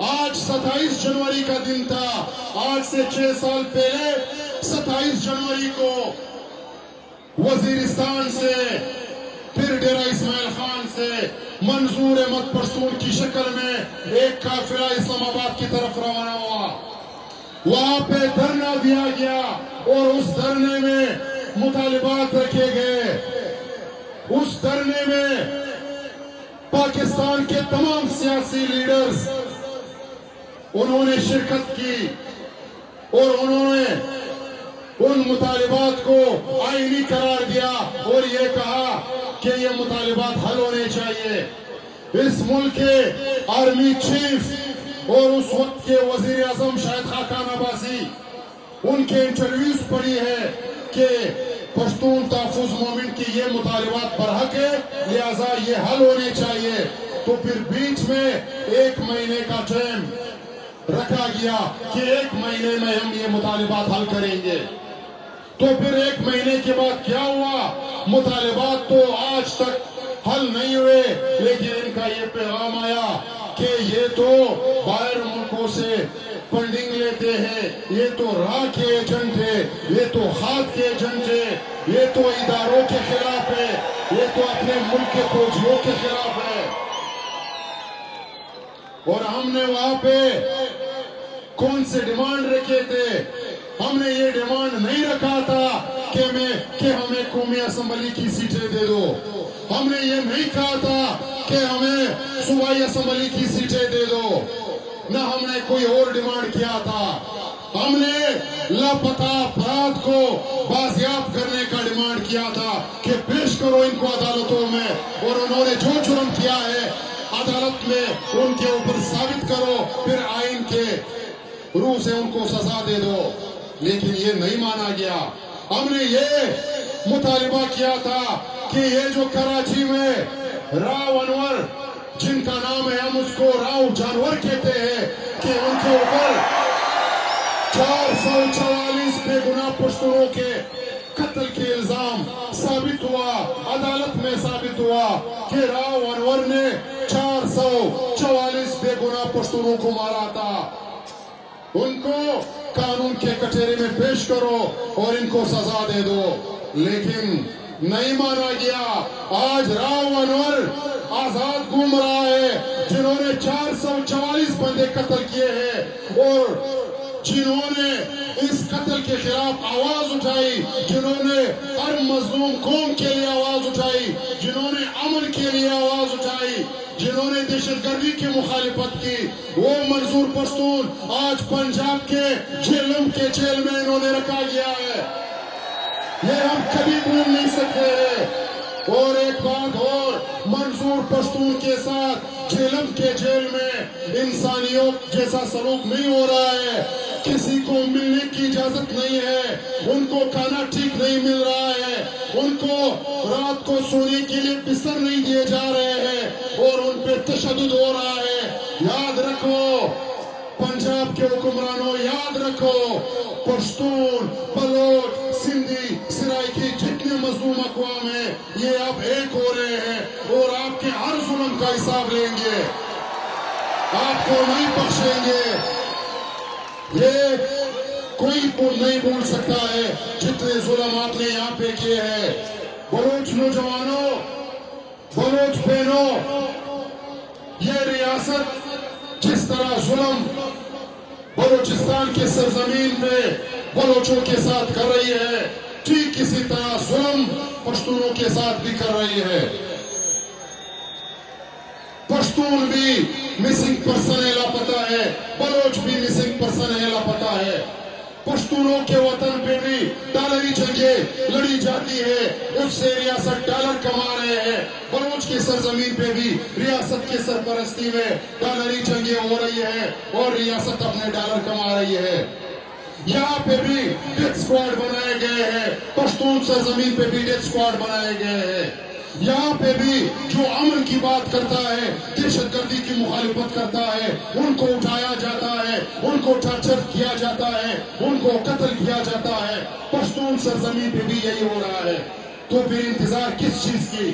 آج 27 جنوری کا دن تھا. آج سے 6 سال پہلے 27 جنوری کو وزیرستان سے پھر ڈیرہ اسماعیل خان سے منظور احمد پشتون کی شکل میں ایک قافلہ اسلام آباد کی طرف روانہ ہوا. وہاں پہ دھرنا دیا گیا اور اس دھرنے میں مطالبات رکھے گئے. اس دھرنے میں پاکستان کے تمام سیاسی لیڈرز انہوں نے شرکت کی اور انہوں نے ان مطالبات کو آئینی قرار دیا اور یہ کہا کہ یہ مطالبات حل ہونے چاہیے. اس ملک کے آرمی چیف اور اس وقت کے وزیر اعظم شاہد خاقان عباسی ان کے انٹرویوز پڑھی ہے کہ پشتون تحفظ موومنٹ کی یہ مطالبات برحق ہے لہذا یہ حل ہونے چاہیے. تو پھر بیچ میں 1 مہینے کا ٹائم رکھا گیا کہ 1 مہینے میں ہم یہ مطالبات حل کریں گے. تو پھر 1 مہینے کے بعد کیا ہوا؟ مطالبات تو آج تک حل نہیں ہوئے لیکن ان کا یہ پیغام آیا کہ یہ تو باہر ملکوں سے فنڈنگ لیتے ہیں, یہ تو راہ کے ایجنٹ ہے, یہ تو خاد کے ایجنٹ ہے, یہ تو اداروں کے خلاف ہے, یہ تو اپنے ملک کے فوجیوں کے خلاف ہے. اور ہم نے وہاں پہ کون سے ڈیمانڈ رکھے تھے؟ ہم نے یہ ڈیمانڈ نہیں رکھا تھا کہ ہمیں قومی اسمبلی کی سیٹیں دے دو. ہم نے یہ نہیں کہا تھا کہ ہمیں صوبائی اسمبلی کی سیٹیں دے دو. نہ ہم نے کوئی اور ڈیمانڈ کیا تھا. ہم نے لاپتہ افراد کو بازیاب کرنے کا ڈیمانڈ کیا تھا کہ پیش کرو ان کو عدالتوں میں اور انہوں نے جو جرم کیا ہے عدالت میں ان کے اوپر ثابت کرو, پھر آئین کے روح سے ان کو سزا دے دو. لیکن یہ نہیں مانا گیا. ہم نے یہ مطالبہ کیا تھا کہ یہ جو کراچی میں راؤ انور جن کا نام ہے ہم اس کو راؤ جانور کہتے ہیں کہ ان کے اوپر 444 بے گناہ پشتونوں کے قتل کے الزام ثابت ہوا. عدالت میں ثابت ہوا کہ راؤ انور نے 444 بے گناہ پشتونوں کو مارا تھا. ان کو قانون کے کچہری میں پیش کرو اور ان کو سزا دے دو. لیکن نہیں مانا گیا. آج راؤ انور آزاد گھوم رہا ہے جنہوں نے 444 بندے قتل کیے ہیں اور جنہوں نے اس قتل کے خلاف آواز اٹھائی, جنہوں نے ہر مظلوم قوم کے لیے آواز اٹھائی, جنہوں نے امن کے لیے آواز اٹھائی, جنہوں نے دہشت گردی کی مخالفت کی, وہ منظور پشتون آج پنجاب کے جہلم کے جیل میں انہوں نے رکھا گیا ہے. یہ ہم کبھی بھول نہیں سکتے ہیں. اور ایک بات اور, منظور پشتون کے ساتھ جہلم کے جیل میں انسانیوں جیسا سلوک نہیں ہو رہا ہے. کسی کو ملنے کی اجازت نہیں ہے, ان کو کھانا ٹھیک نہیں مل رہا ہے, ان کو رات کو سونے کے لیے بستر نہیں دیے جا رہے ہیں اور ان پہ تشدد ہو رہا ہے. یاد رکھو پنجاب کے حکمرانوں, یاد رکھو پشتون, بلوچ, سندھی, سرائکی جتنے مظلوم اقوام ہیں یہ اب ایک ہو رہے ہیں اور آپ کے ہر ظلم کا حساب لیں گے, آپ کو نہیں بخشیں گے. یہ کوئی نہیں بھول سکتا ہے جتنے ظلم آپ نے یہاں پہ کیے ہیں. بلوچ نوجوانوں, بلوچ بہنوں, یہ ریاست جس طرح ظلم بلوچستان کے سرزمین پہ بلوچوں کے ساتھ کر رہی ہے, ٹھیک اسی طرح ظلم پشتونوں کے ساتھ بھی کر رہی ہے. پشتون بھی مسنگ پرسن ہے, لاپتہ ہے, بلوچ بھی مسنگ پرسن ہے, لاپتہ ہے. پشتونوں کے وطن پہ بھی ڈالری جنگیں لڑی جاتی ہے, اس سے ریاست ڈالر کما رہے ہیں. بلوچ کی سرزمین پہ بھی ریاست کے سرپرستی میں ڈالری جنگیں ہو رہی ہے اور ریاست اپنے ڈالر کما رہی ہے. یہاں پہ بھی ڈیتھ سکواڈ بنائے گئے ہیں, پشتون سرزمین پہ بھی ڈیتھ سکواڈ بنائے گئے ہیں. یہاں پہ بھی جو امن کی بات کرتا ہے, دہشت گردی کی مخالفت کرتا ہے, ان کو اٹھایا جاتا ہے, ان کو ٹارچر کیا جاتا ہے, ان کو قتل کیا جاتا ہے. پشتون سرزمین پہ بھی یہی ہو رہا ہے. تو پھر انتظار کس چیز کی؟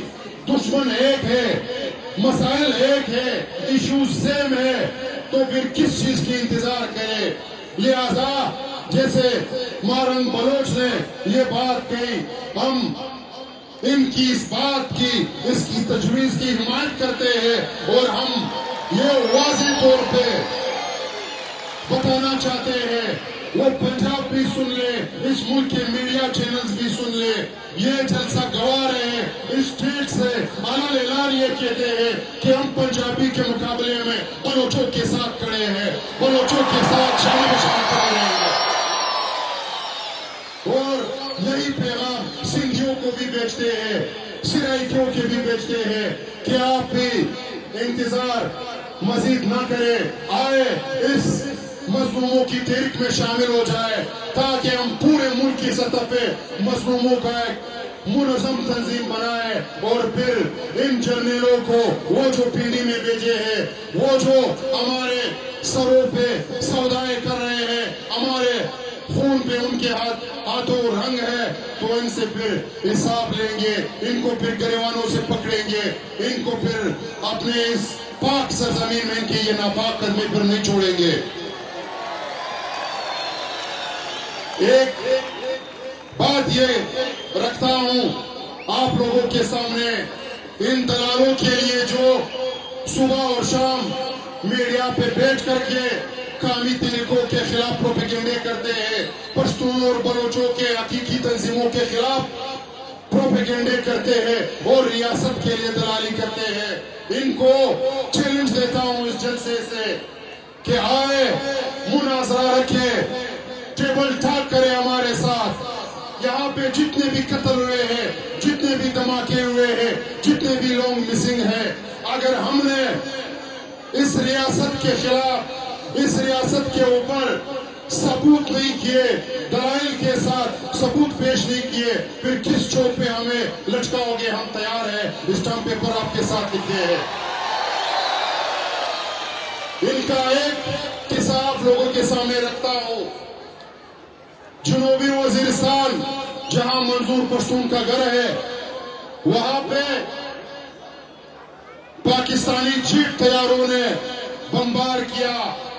دشمن ایک ہے, مسائل ایک ہے, ایشوز سیم ہے, تو پھر کس چیز کی انتظار کرے؟ لہذا جیسے مارنگ بلوچ نے یہ بات کہی، ہم ان کی اس بات کی، اس کی تجویز کی حمایت کرتے ہیں، اور ہم یہ واضح طور پہ بتانا چاہتے ہیں، وہ پنجاب بھی سن لے، اس ملک کے میڈیا چینلز بھی سن لے، یہ جلسہ گواہ رہے، اس اسٹیج سے اعلان اعلان یہ کہتے ہیں کہ ہم پنجابی کے مقابلے میں بلوچوں کے ساتھ کھڑے ہیں، بلوچوں کے ساتھ شان بشان کر رہے ہیں، اور یہی پیغام سندھیوں کو بھی بیچتے ہیں، سرائکیوں کے بھی بیچتے ہیں کہ آپ بھی انتظار مزید نہ کریں، آئے اس مظلوموں کی تحریک میں شامل ہو جائے تاکہ ہم پورے ملک کی سطح پہ مظلوموں کا ایک منظم تنظیم بنائے، اور پھر ان جرنیلوں کو وہ جو پنڈی میں بھیجے ہیں، وہ جو ہمارے سروں پہ سودائے کر رہے ہیں، ہمارے خون پہ ان کے ہاتھوں رنگ ہے، تو ان سے پھر حساب لیں گے، ان کو پھر گریوانوں سے پکڑیں گے، ان کو پھر اپنے اس پاک سرزمین میں ان کے یہ ناپاک قدمے پر نہیں چھوڑیں گے۔ ایک بات یہ رکھتا ہوں آپ لوگوں کے سامنے، ان دلالوں کے لیے جو صبح اور شام میڈیا پہ بیٹھ کر کے قومی تحریکوں کے خلاف پروپیگنڈے کرتے ہیں، پشتون اور بلوچوں کے حقیقی تنظیموں کے خلاف پروپیگنڈے کرتے ہیں اور ریاست کے لیے دلالی کرتے ہیں، ان کو چیلنج دیتا ہوں اس جلسے سے کہ آئے مناظرہ رکھے، ٹیبل ٹاک کرے ہمارے ساتھ، یہاں پہ جتنے بھی قتل ہوئے ہیں، جتنے بھی دھماکے ہوئے ہیں، جتنے بھی لوگ مسنگ ہیں، اگر ہم نے اس ریاست کے خلاف، اس ریاست کے اوپر ثبوت نہیں کیے، دلائل کے ساتھ ثبوت پیش نہیں کیے، پھر کس چوک پہ ہمیں لٹکاؤ گے؟ ہم تیار ہیں، اسٹامپ پیپر آپ کے ساتھ لکھتے ہیں۔ ان کا ایک قصہ آپ لوگوں کے سامنے رکھتا ہوں، جنوبی وزیرستان جہاں منظور پشتون کا گھر ہے، وہاں پہ پاکستانی جیٹ طیاروں نے بمبار کیا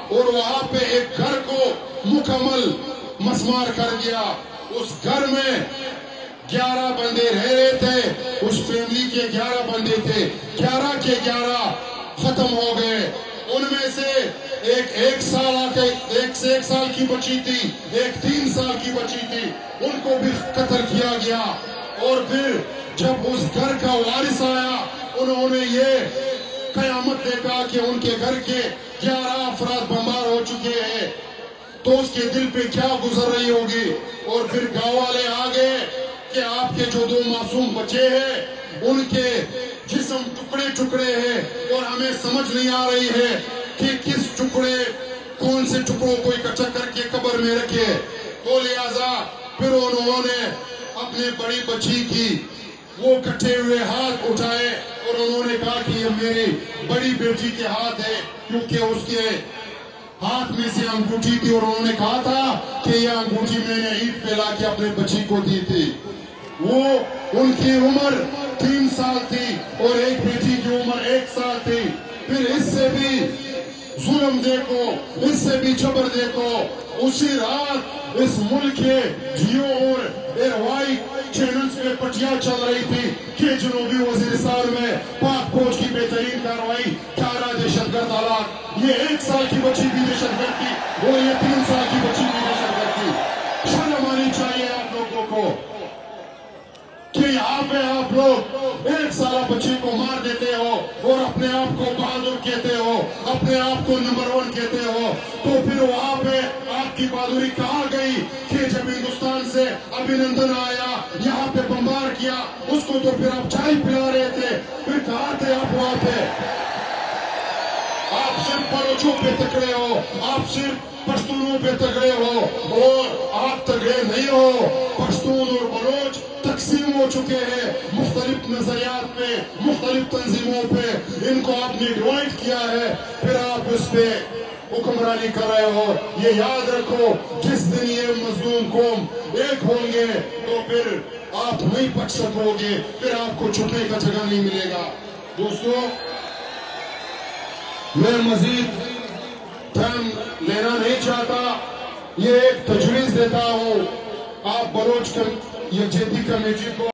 اور وہاں پہ ایک گھر کو مکمل مسمار کر دیا۔ اس گھر میں 11 بندے رہ رہے تھے، اس فیملی کے 11 بندے تھے، 11 کے 11 ختم ہو گئے، ان میں سے ایک سال کی بچی تھی، ایک 3 سال کی بچی تھی، ان کو بھی قتل کیا گیا۔ اور پھر جب اس گھر کا وارث آیا، انہوں نے یہ قیامت دیکھا کہ ان کے گھر کے 11 افراد بمبار ہو چکے ہیں، تو اس کے دل پہ کیا گزر رہی ہوگی۔ اور پھر گاؤں والے آ گئے کہ آپ کے جو 2 معصوم بچے ہیں ان کے جسم ٹکڑے ٹکڑے ہیں اور ہمیں سمجھ نہیں آ رہی ہے کہ کس ٹکڑے، کون سے ٹکڑوں کو اکٹھا کر کے قبر میں رکھے۔ تو لہذا پھر انہوں نے اپنے بڑی بچی کی وہ کٹے ہوئے ہاتھ اٹھائے اور انہوں نے کہا کہ یہ میری بڑی بیٹی کے ہاتھ ہے، کیونکہ اس کے ہاتھ میں سے انگوٹھی تھی اور انہوں نے کہا تھا کہ یہ انگوٹھی میں نے عید پہ لا کے اپنے بچی کو دی تھی۔ وہ ان کی عمر 3 سال تھی اور ایک بیٹی کی عمر 1 سال تھی۔ پھر اس سے بھی ظلم دیکھو، اس سے بھی جبر دیکھو، اسی رات اس ملک کے جیو اور ایئروائی چینلز پہ پٹیاں چل رہی تھی کہ جنوبی وزیرستان میں پاک فوج کی بہترین کارروائی، 18 دہشت گرد ہلاک، یہ 1 سال کی بچی بھی دہشت گرد تھی اور یہ 3 سال کی بچی بھی دہشت گرد تھی۔ شرم آنی چاہیے آپ لوگوں کو کہ یہاں پہ آپ لوگ 1 سالہ بچی کو مار دیتے ہو اور اپنے آپ کو بہادر کہتے ہو، اپنے آپ کو نمبر 1 کہتے ہو، تو پھر وہاں پہ آپ کی بہادری کہاں گئی کہ جب ہندوستان سے ابھینندن آیا، یہاں پہ بمبار کیا، اس کو تو پھر آپ چائے پلا رہے تھے، پھر کہاں تھے آپ وہاں پہ؟ آپ صرف بلوچوں پہ تکڑے ہو، آپ صرف پشتونوں پہ تکڑے ہو، اور آپ تکڑے نہیں ہو۔ پشتون اور بلوچ تقسیم ہو چکے ہیں مختلف نظریات پہ، مختلف تنظیموں پہ، ان کو آپ نے ڈیوائڈ کیا ہے، پھر آپ اس پہ حکمرانی کر رہے ہو۔ یہ یاد رکھو، جس دن یہ مظلوم قوم ایک ہوں گے تو پھر آپ نہیں بچ سکو گے، پھر آپ کو چھپنے کا جگہ نہیں ملے گا۔ دوستو، میں مزید ٹائم لینا نہیں چاہتا. یہ ایک تجویز دیتا ہوں آپ بلوچ یکجہتی کمیٹی کو